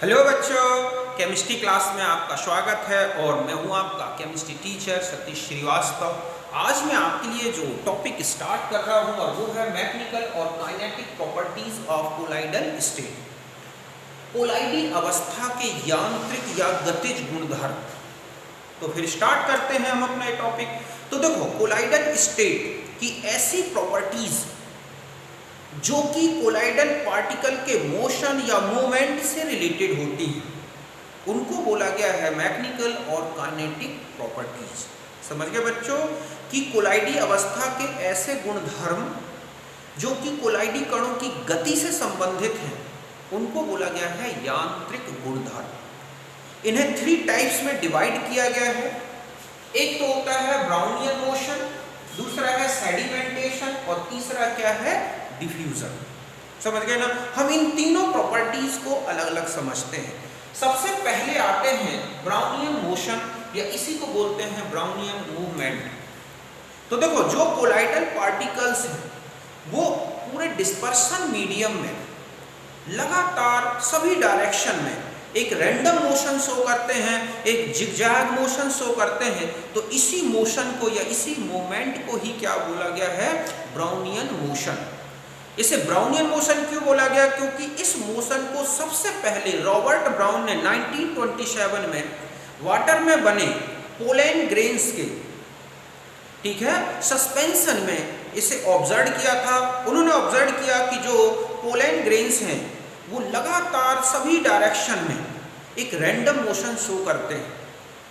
Hello बच्चों, chemistry class में आपका स्वागत है और मैं हूं आपका केमिस्ट्री टीचर सतीश श्रीवास्तव। आज मैं आपके लिए जो टॉपिक स्टार्ट कर रहा हूं और वो है मैकेनिकल और kinetic properties of colloidal state. कोलाइडी अवस्था के यांत्रिक या गतिज गुणधर्म। तो फिर स्टार्ट करते हैं हम अपना टॉपिक। तो देखो, कोलाइडल स्टेट की ऐसी प्रॉपर्टीज जो कि कोलाइडल पार्टिकल के मोशन या मूवमेंट से रिलेटेड होती हैं, उनको बोला गया है मैकेनिकल और काइनेटिक प्रॉपर्टीज। समझ गए बच्चों कि कोलाइडी अवस्था के ऐसे गुणधर्म जो कि कोलाइडी कणों की गति से संबंधित हैं, उनको बोला गया है यांत्रिक गुणधर्म। इन्हें 3 टाइप्स में डिवाइड किया गया है। एक तो होता है ब्राउनियन मोशन, दूसरा है सेडिमेंटेशन और तीसरा क्या है, डिफ्यूजन। समझ गए ना। हम इन तीनों प्रॉपर्टीज को अलग अलग समझते हैं। सबसे पहले आते हैं ब्राउनियन मोशन, या इसी को बोलते हैं ब्राउनियन मूवमेंट। तो देखो, जो कोलाइडल पार्टिकल्स हैं वो पूरे डिस्पर्सन मीडियम में लगातार सभी डायरेक्शन में एक रैंडम मोशन शो करते हैं, एक जिगजैग मोशन शो करते हैं। तो इसी मोशन को या इसी मूवमेंट को ही क्या बोला गया है, ब्राउनियन मोशन। इसे ब्राउनियन मोशन क्यों बोला गया? क्योंकि इस मोशन को सबसे पहले रॉबर्ट ब्राउन ने 1927 में वाटर में बने पोलैन ग्रेन्स के, ठीक है, सस्पेंशन में इसे ऑब्जर्व किया था। उन्होंने ऑब्जर्व किया कि जो पोलैन ग्रेन्स हैं वो लगातार सभी डायरेक्शन में एक रैंडम मोशन शो करते हैं,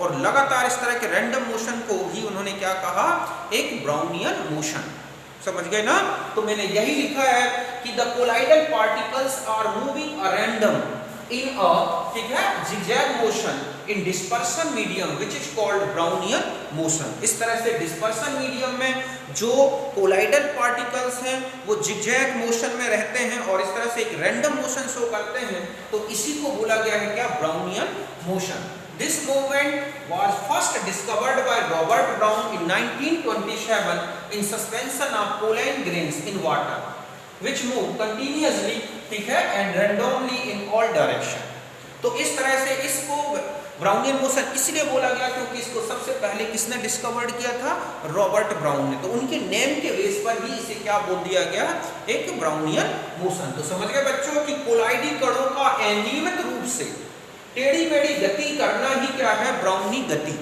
और लगातार इस तरह के रैंडम मोशन को ही उन्होंने क्या कहा, एक ब्राउनियन मोशन। समझ गए ना। तो मैंने यही लिखा है कि the colloidal particles are moving a random in a, ठीक है, zigzag motion in dispersion medium which is called Brownian motion. इस तरह से डिस्पर्सन मीडियम में जो कोलाइडल पार्टिकल्स हैं वो जिगजैग मोशन में रहते हैं और इस तरह से एक रैंडम मोशन शो करते हैं। तो इसी को बोला गया है क्या, Brownian motion. This movement was first discovered by Robert Brown in 1927 in suspension of pollen grains in water, which move continuously, ठीक है, and randomly in all direction। तो इस तरह से इसको ब्राउनियन मोशन इसलिए बोला गया क्योंकि इसको सबसे पहले किसने डिस्कवर्ड किया था, रॉबर्ट ब्राउन ने। तो उनके नेम के बेस पर ही इसे क्या बोल दिया गया, एक ब्राउनियन मोशन। तो समझ गए बच्चों कि कोलाइडी कणों का अनियमित रूप से टेढ़ी मेढ़ी गति करना ही क्या है, ब्राउनी गति।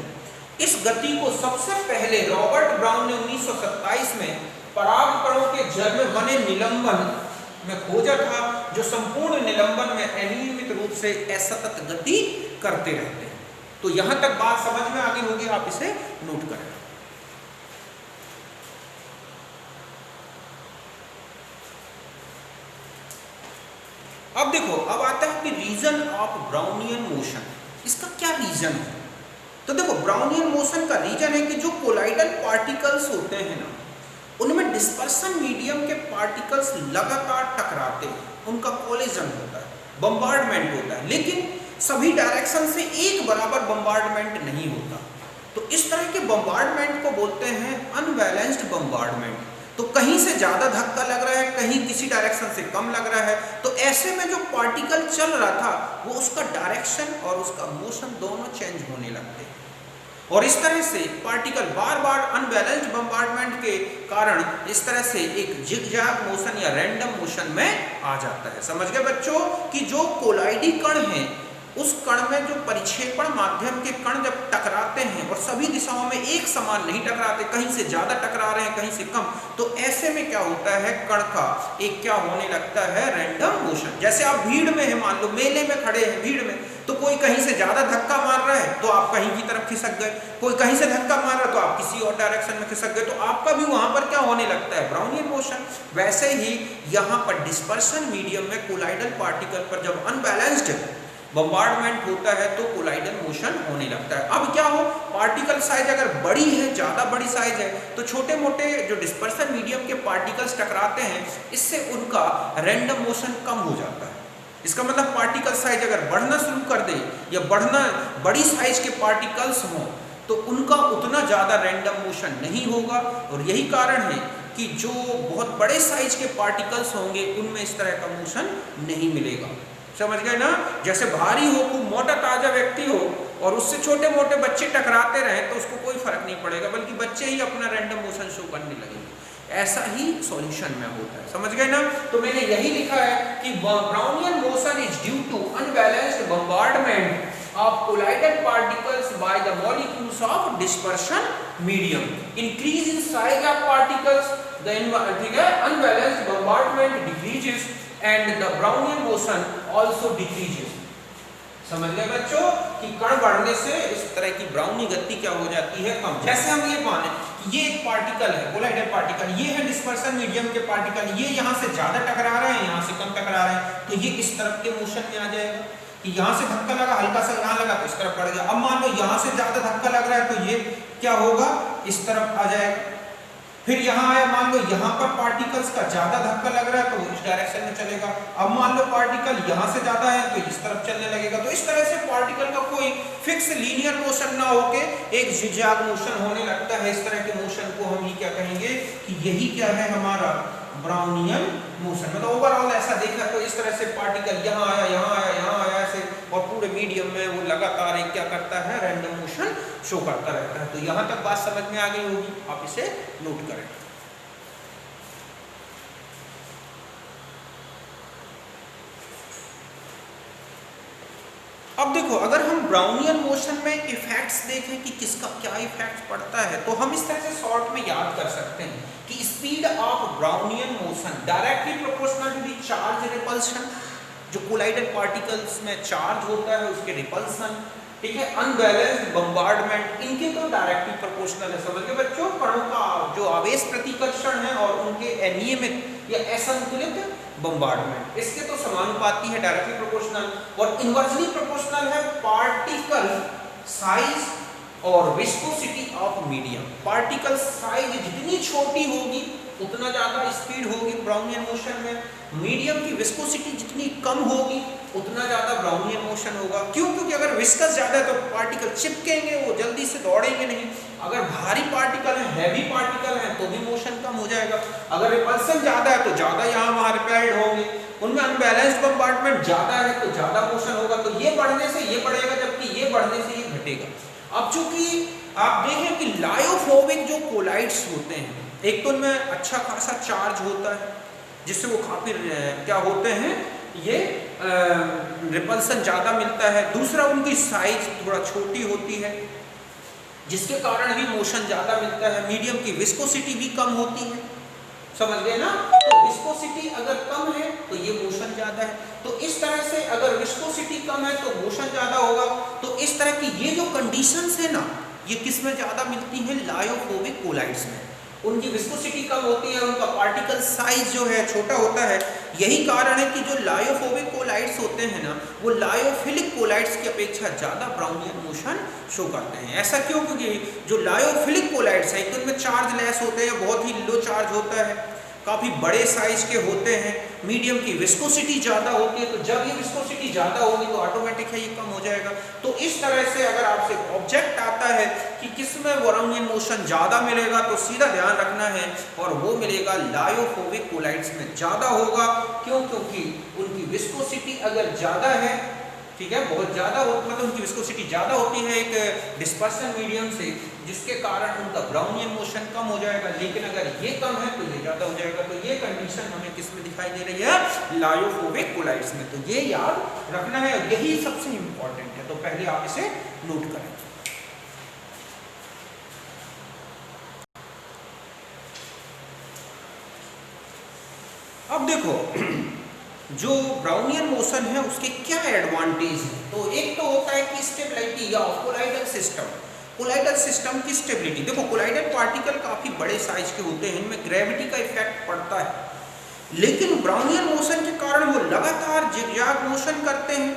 इस गति को सबसे पहले रॉबर्ट ब्राउन ने 1927 में पराग कणों के जल में बने निलंबन में खोजा था, जो संपूर्ण निलंबन में अनियमित रूप से असतत गति करते रहते हैं। तो यहां तक बात समझ में आ गई होगी, आप इसे नोट करें। अब देखो, अब आता है कि रीजन ऑफ ब्राउनियन मोशन। इसका क्या रीजन है? तो देखो, ब्राउनियन मोशन का रीजन है कि जो कोलाइडल पार्टिकल्स होते हैं ना, उनमें डिस्पर्सन मीडियम के पार्टिकल्स लगातार टकराते हैं, उनका कोलिजन होता है, बम्बार्डमेंट होता है, लेकिन सभी डायरेक्शन से एक बराबर बम्बार्डमेंट नहीं होता। तो इस तरह के बम्बार्डमेंट को बोलते हैं अनबैलेंस्ड बम्बार्डमेंट। तो कहीं से ज्यादा धक्का लग रहा है, कहीं किसी डायरेक्शन से कम लग रहा है। तो ऐसे में जो पार्टिकल चल रहा था वो उसका डायरेक्शन और उसका मोशन दोनों चेंज होने लगते हैं, और इस तरह से पार्टिकल बार बार अनबैलेंस्ड बम्बार्डमेंट के कारण इस तरह से एक जिगजैग मोशन या रैंडम मोशन में आ जाता है। समझ गए बच्चों कि जो कोलाइडी कण हैं, उस कण में जो परिक्षेपण माध्यम के कण जब टकराते हैं और सभी दिशाओं में एक समान नहीं टकराते, कहीं से ज्यादा टकरा रहे हैं, कहीं से कम, तो ऐसे में क्या होता है, कण का एक क्या होने लगता है, रैंडम मोशन। जैसे आप भीड़ में है, मान लो मेले में खड़े हैं भीड़ में, तो कोई कहीं से ज्यादा धक्का मार रहा है तो आप कहीं की तरफ खिसक गए, कोई कहीं से धक्का मार रहा है तो आप किसी और डायरेक्शन में खिसक गए, तो आपका भी वहां पर क्या होने लगता है, ब्राउनियन मोशन। वैसे ही यहाँ पर डिस्पर्सन मीडियम में कोलाइडल पार्टिकल पर जब अनबैलेंस्ड बम्बार्डमेंट होता है तो कोलाइडल मोशन होने लगता है। अब क्या हो, पार्टिकल साइज अगर बड़ी है, ज़्यादा बड़ी साइज है, तो छोटे मोटे जो डिस्पर्सन मीडियम के पार्टिकल्स टकराते हैं, इससे उनका रैंडम मोशन कम हो जाता है। इसका मतलब पार्टिकल साइज अगर बढ़ना शुरू कर दे या बढ़ना बड़ी साइज के पार्टिकल्स हों तो उनका उतना ज़्यादा रैंडम मोशन नहीं होगा, और यही कारण है कि जो बहुत बड़े साइज के पार्टिकल्स होंगे उनमें इस तरह का मोशन नहीं मिलेगा। समझ गए ना? जैसे भारी हो, खूब मोटा ताजा व्यक्ति हो और उससे छोटे मोटे बच्चे टकराते रहें तो उसको कोई फर्क नहीं पड़ेगा, बल्कि बच्चे ही अपना रैंडम मोशन शो करने लगेंगे। ऐसा ही सॉल्यूशन में होता है, समझ गए ना? तो मैंने यही लिखा है कि Brownian motion is due to unbalanced bombardment of collided particles by the molecules of dispersion medium. Increase in size of particles, the unbalanced bombardment decreases and the Brownian motion also decreases. समझ गए बच्चों कि कण बढ़ने से इस तरह की ब्राउनी गति क्या हो जाती है, कम। जैसे हम ये माने कि ये एक पार्टिकल है, कोलाइडेड पार्टिकल, ये है डिस्पर्सन मीडियम के पार्टिकल, ये यहाँ से ज्यादा टकरा रहे हैं, यहाँ से कम टकरा रहे हैं, तो ये इस तरफ के मोशन में आ जाएगा कि यहाँ से धक्का लगा, हल्का सा यहाँ लगा तो इस तरफ पड़ गया। अब मान लो यहाँ से ज्यादा धक्का लग रहा है तो ये क्या होगा, इस तरफ आ जाएगा। फिर यहाँ आया, मान लो यहाँ पर पार्टिकल्स का ज्यादा धक्का लग रहा है तो इस डायरेक्शन में चलेगा। अब मान लो पार्टिकल यहाँ से ज्यादा है तो इस तरफ चलने लगेगा। तो इस तरह से पार्टिकल का कोई फिक्स लीनियर मोशन ना होके एक जिगजैग मोशन होने लगता है। इस तरह के मोशन को हम ही क्या कहेंगे कि यही क्या है हमारा ब्राउनियन मोशन। मतलब ओवरऑल ऐसा देखा तो इस तरह से पार्टिकल यहाँ आया, यहाँ आया, यहाँ आया ऐसे, और पूरे मीडियम में वो लगातार एक क्या करता है, रैंडम मोशन शो करता रहता है। तो यहाँ तक बात समझ में आ गई होगी, आप इसे नोट करें। अब देखो, अगर हम ब्राउनियन मोशन में इफेक्ट्स देखें कि किसका क्या इफेक्ट पड़ता है, तो हम इस तरह से शॉर्ट में याद कर सकते हैं कि speed of Brownian motion directly proportional to the charge repulsion, जो कोलाइडेड पार्टिकल्स में चार्ज होता है उसके रिपल्सन, ठीक है। अनबैलेंस्ड बम्बार्डमेंट, इनके तो डायरेक्टली प्रोपोर्शनल है, समझ गए बच्चों। कणों का जो आवेश प्रतिकर्षण है और उनके अनियमित या असंतुलित बम्बार्डमेंट, इसके तो समानुपाती है, डायरेक्टली प्रोपोर्शनल। और इनवर्सली प्रोपोर्शनल है पार्टिकल साइज और viscosity of medium. Particle size जितनी छोटी होगी उतना ज्यादा स्पीड होगी ब्राउनियन मोशन में। मीडियम की विस्कोसिटी जितनी कम होगी उतना ज्यादा ब्राउनियन मोशन होगा। क्यों? क्योंकि अगर विस्कस ज्यादा है तो पार्टिकल चिपकेंगे, वो जल्दी से दौड़ेंगे नहीं। अगर भारी पार्टिकल है, हैवी पार्टिकल है, तो भी मोशन कम हो जाएगा। अगर रिपल्सन ज्यादा है तो ज्यादा यहाँ वहां रिपेल्ड होंगे। उनमें अनबैलेंस्ड बम्बार्डमेंट ज्यादा है तो ज्यादा मोशन होगा। तो ये बढ़ने से ये बढ़ेगा, जबकि ये बढ़ने से ये घटेगा। अब चूंकि आप देखें कि लायोफोबिक जो कोलाइड्स होते हैं, एक तो उनमें अच्छा खासा चार्ज होता है जिससे वो काफी क्या होते हैं, ये रिपल्सन ज़्यादा मिलता है। दूसरा, उनकी साइज थोड़ा छोटी होती है जिसके कारण भी मोशन ज़्यादा मिलता है। मीडियम की विस्कोसिटी भी कम होती है, समझ गए ना? तो विस्कोसिटी अगर कम है तो ये मोशन ज़्यादा है। तो इस तरह से अगर विस्कोसिटी कम है तो मोशन ज़्यादा होगा। तो इस तरह की ये जो कंडीशंस है ना, ये किस में ज़्यादा मिलती हैं? लायोफोबिक कोलाइड्स में। उनकी विस्कोसिटी कम होती है, उनका पार्टिकल साइज जो है छोटा होता है। यही कारण है कि जो लायोफोबिक कोलाइड्स होते हैं ना, वो लायोफिलिक कोलाइड्स की अपेक्षा ज़्यादा ब्राउनियन मोशन शो करते हैं। ऐसा क्यों? क्योंकि जो लायोफिलिक कोलाइड्स हैं तो उनमें चार्ज लेस होते हैं, बहुत ही लो चार्ज होता है, काफ़ी बड़े साइज के होते हैं। मीडियम की विस्कोसिटी ज़्यादा होती है, तो जब ये विस्कोसिटी ज़्यादा होगी तो ऑटोमेटिक है ये कम हो जाएगा। तो इस तरह से अगर आपसे ऑब्जेक्ट आता है कि किसमें ब्राउनियन मोशन ज़्यादा मिलेगा, तो सीधा ध्यान रखना है और वो मिलेगा लायोफोबिक कोलाइड्स में ज़्यादा होगा। क्यों? क्योंकि उनकी विस्कोसिटी अगर ज़्यादा है, ठीक है, बहुत ज़्यादा हो, मतलब उनकी विस्कोसिटी ज़्यादा होती है एक डिस्पर्सन मीडियम से, जिसके कारण उनका ब्राउनियन मोशन कम हो जाएगा। लेकिन अगर ये कम है तो ये ज़्यादा हो जाएगा। तो ये कंडीशन हमें किस में दिखाई दे रही है? लायोफोबिक कोलाइड्स में। तो ये याद रखना है, यही सबसे इंपॉर्टेंट है। तो पहले आप इसे नोट करें। अब देखो, जो ब्राउनियन मोशन है उसके क्या एडवांटेज है? तो एक तो होता है कि स्टेबिलिटी या कोलाइडल सिस्टम। कोलाइडल सिस्टम की स्टेबिलिटी, देखो कोलाइडल पार्टिकल काफ़ी बड़े साइज के होते हैं, इनमें ग्रेविटी का इफेक्ट पड़ता है। लेकिन ब्राउनियन मोशन के कारण वो लगातार जिगजैग मोशन करते हैं।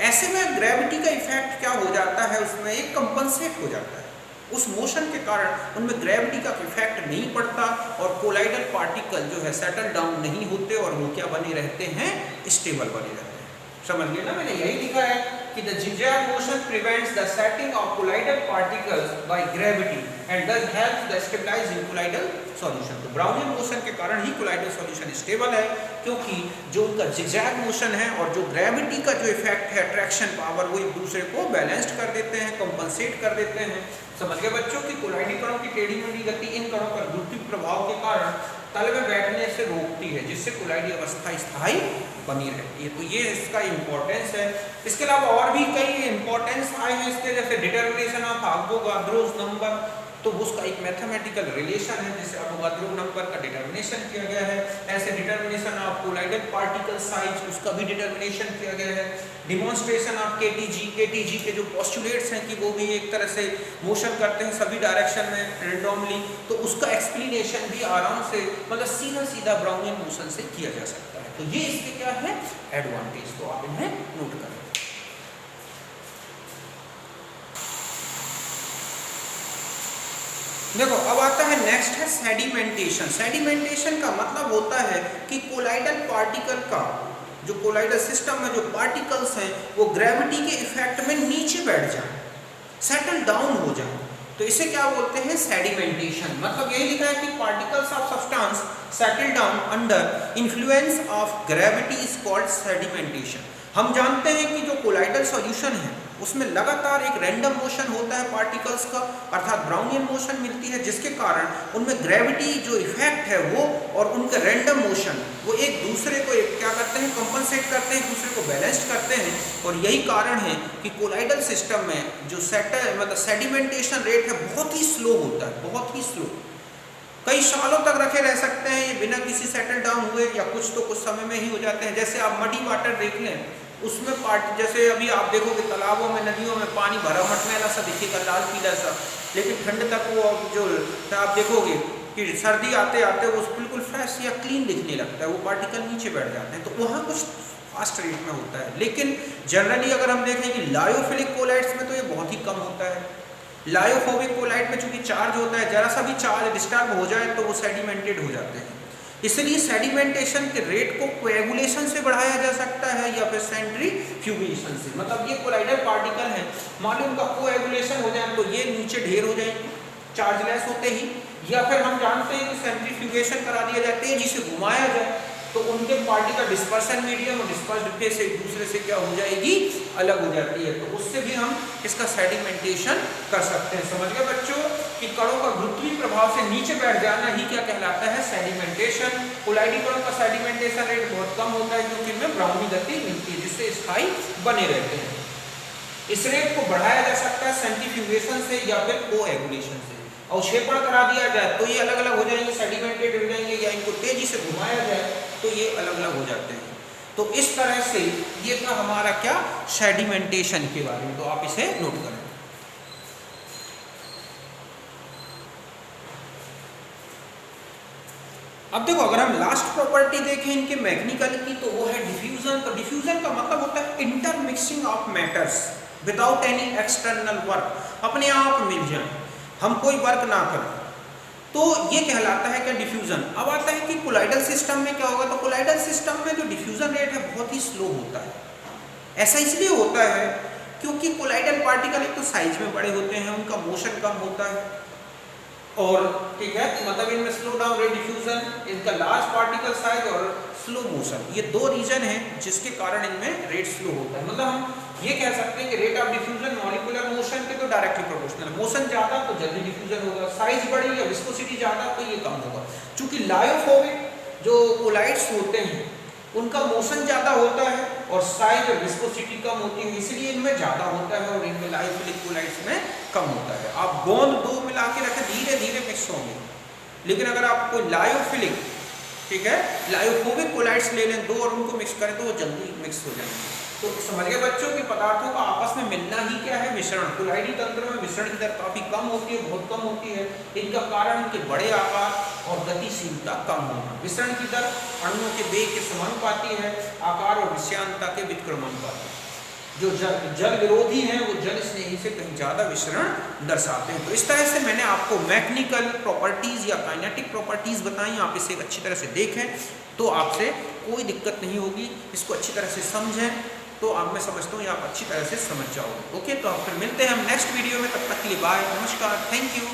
ऐसे में ग्रेविटी का इफेक्ट क्या हो जाता है, उसमें एक कंपनसेट हो जाता है। उस मोशन के कारण उनमें ग्रेविटी का इफेक्ट नहीं पड़ता और कोलाइडल पार्टिकल जो है सेटल डाउन नहीं होते और वो क्या बने रहते हैं? स्टेबल बने रहते हैं। समझ गए ना? मैंने यही लिखा है कि the zigzag motion prevents the setting of colloidal particles by gravity and thus helps the stabilizing colloidal solution। तो ब्राउनियन मोशन के कारण ही colloidal solution स्टेबल है, क्योंकि जो उनका zigzag मोशन है और जो ग्रेविटी का जो इफेक्ट है, ट्रैक्शन पावर, वो एक दूसरे को बैलेंस्ड कर देते हैं, कंपनसेट कर देते हैं। समझ गए बच्चों कि कोलाइडल कणों की टेढ़ी मेढ़ी गति इन कणों पर गुरुत्वीय प्रभाव के कारण तल में बैठने से रोकती है, जिससे कोलाइडल अवस्था स्थायी बनी रहती है। तो ये इसका इम्पोर्टेंस है। इसके अलावा और भी कई इम्पोर्टेंस आए हैं इसके, जैसे डिटर्मिनेशन ऑफ अवोगाद्रोस नंबर, तो उसका एक मैथमेटिकल रिलेशन है जिसे अवोगाद्रो नंबर का डिटर्मिनेशन किया गया है। ऐसे determination of colloidal particle size, उसका भी डिटर्मिनेशन किया गया है। डिमॉन्स्ट्रेशन ऑफ केटीजी के जो पोस्टुलेट्स हैं कि वो भी एक तरह से मोशन करते हैं सभी डायरेक्शन में रैंडमली, तो उसका एक्सप्लेनेशन भी आराम से मतलब सीधा सीधा ब्राउनियन मोशन से किया जा सकता है। तो ये इसके क्या है एडवांटेज, तो आप इन्हें नोट करें। देखो अब आता है नेक्स्ट है सेडिमेंटेशन। सेडिमेंटेशन का मतलब होता है कि कोलाइडल पार्टिकल का जो कोलाइडल सिस्टम में जो पार्टिकल्स हैं वो ग्रेविटी के इफेक्ट में नीचे बैठ जाएं, सेटल डाउन हो जाएं, तो इसे क्या बोलते हैं सेडिमेंटेशन। मतलब यही लिखा है कि particles of substance settle down under influence of gravity is called sedimentation. हम जानते हैं कि जो कोलाइडल सॉल्यूशन है उसमें लगातार एक रैंडम मोशन होता है पार्टिकल्स का, अर्थात ब्राउनियन मोशन मिलती है, जिसके कारण उनमें ग्रेविटी जो इफेक्ट है वो और उनका रैंडम मोशन वो एक दूसरे को क्या करते हैं कंपनसेट करते हैं, एक दूसरे को बैलेंस्ड करते हैं। और यही कारण है कि कोलाइडल सिस्टम में जो मतलब सेडिमेंटेशन रेट है बहुत ही स्लो होता है, बहुत ही स्लो, कई सालों तक रखे रह सकते हैं ये बिना किसी सेटल डाउन हुए, या कुछ तो कुछ समय में ही हो जाते हैं। जैसे आप मडी वाटर देख लें, उसमें जैसे अभी आप देखोगे तालाबों में नदियों में पानी भरा मटमैला सा दिखेगा, लाल पीला सा, लेकिन ठंड तक वो जो आप देखोगे कि सर्दी आते आते वो बिल्कुल फ्रेश या क्लीन दिखने लगता है, वो पार्टिकल नीचे बैठ जाते हैं। तो वहाँ कुछ फास्ट रेट में होता है, लेकिन जनरली अगर हम देखें कि लायोफिलिक कोलाइड्स में तो ये बहुत ही कम होता है। लायोफोबिक कोलाइड में चूंकि चार्ज होता है, जरा सा भी चार्ज डिस्टर्ब हो जाए तो वो सेडिमेंटेड हो जाते हैं। इसलिए सेडिमेंटेशन के रेट को कोएगुलेशन से बढ़ाया जा सकता है या फिर सेंट्रीफ्यूगेशन से। मतलब ये कोलाइडल पार्टिकल हैं, मान लो उनका कोएगुलेशन हो जाए तो ये नीचे ढेर हो जाएंगे चार्जलेस होते ही, या फिर हम जानते हैं कि सेंट्रीफ्यूगेशन करा दिया जाए, तेजी से घुमाया जाए तो उनके पार्टिकल डिस्पर्सन मीडियम और डिस्पर्स्ड फेस एक दूसरे से क्या हो जाएगी अलग हो जाती है, तो उससे भी हम इसका सेडिमेंटेशन कर सकते हैं। समझ गए बच्चों कि कणों का गुरुत्वीय प्रभाव से नीचे बैठ जाना ही क्या कहलाता है सेडिमेंटेशन। कोलाइडल कणों का सेडिमेंटेशन रेट बहुत कम होता है क्योंकि इनमें ब्राउनी गति मिलती है जिससे स्थायी बने रहते हैं। इस रेट को बढ़ाया जा सकता है सेंट्रीफ्यूगेशन से या फिर कोएगुलेशन से। अवक्षेपण करा दिया जाए तो ये अलग अलग हो जाएंगे, सेडिमेंटेड हो जाएंगे, या इनको तेजी से घुमाया जाए तो ये अलग अलग हो जाते हैं। तो इस तरह से ये था हमारा क्या सेडिमेंटेशन के बारे में, तो आप इसे नोट करें। अब देखो अगर हम लास्ट प्रॉपर्टी देखें इनके मैकेनिकल की तो वो है डिफ्यूजन। तो डिफ्यूजन का मतलब होता है intermixing of matters without any external work, अपने आप मिल जाए, हम कोई वर्क ना करें, तो ये कहलाता है क्या डिफ्यूजन। अब आता है कि कोलाइडल सिस्टम में क्या होगा, तो कोलाइडल सिस्टम में जो डिफ्यूजन रेट है बहुत ही स्लो होता है। ऐसा इसलिए होता है क्योंकि कोलाइडल पार्टिकल एक तो साइज में बड़े होते हैं, उनका मोशन कम होता है, और ठीक है मतलब इनमें स्लो डाउन रेट डिफ्यूजन, इनका लार्ज पार्टिकल साइज और स्लो मोशन, ये दो रीजन हैं जिसके कारण इनमें रेट स्लो होता है। मतलब हम ये कह सकते हैं कि rate of diffusion molecular motion के तो डायरेक्टली प्रोपोर्शनल, मोशन ज़्यादा तो जल्दी डिफ्यूजन होगा, साइज बड़ी या विस्कोसिटी ज़्यादा तो ये कम होगा। चूंकि लायोफोबिक जो कोलाइड्स होते हैं उनका मोशन ज़्यादा होता है और साइज और विस्कोसिटी कम होती है, इसलिए इनमें ज़्यादा होता है और इनमें लायोफिलिक कोलाइड्स में कम होता है। आप गोंद दो मिला के रखें धीरे धीरे मिक्स होंगे, लेकिन अगर आप कोई लायोफिलिक ठीक है लायोफोबिक कोलाइड्स ले लें दो और उनको मिक्स करें तो वो जल्दी मिक्स हो जाएंगे। तो समझ गए बच्चों कि पदार्थों का आपस में मिलना ही क्या है मिश्रण। कोलाइडल तंत्र में मिश्रण की दर काफ़ी कम होती है, बहुत कम होती है। इनका कारण इनके बड़े आकार और गतिशीलता कम होना। मिश्रण की दर अणुओं के वेग के समानुपाती है, आकार और विषयांतता के व्युत्क्रमानुपाती। जो जल विरोधी हैं वो जल स्नेही से कहीं ज़्यादा विसरण दर्शाते हैं। तो इस तरह से मैंने आपको मैकेनिकल प्रॉपर्टीज़ या काइनेटिक प्रॉपर्टीज़ बताई, आप इसे अच्छी तरह से देखें तो आपसे कोई दिक्कत नहीं होगी। इसको अच्छी तरह से समझें तो अब मैं समझता हूँ ये आप अच्छी तरह से समझ जाओगे। ओके, तो आप फिर मिलते हैं हम नेक्स्ट वीडियो में, तब तक के लिए बाय, नमस्कार, थैंक यू।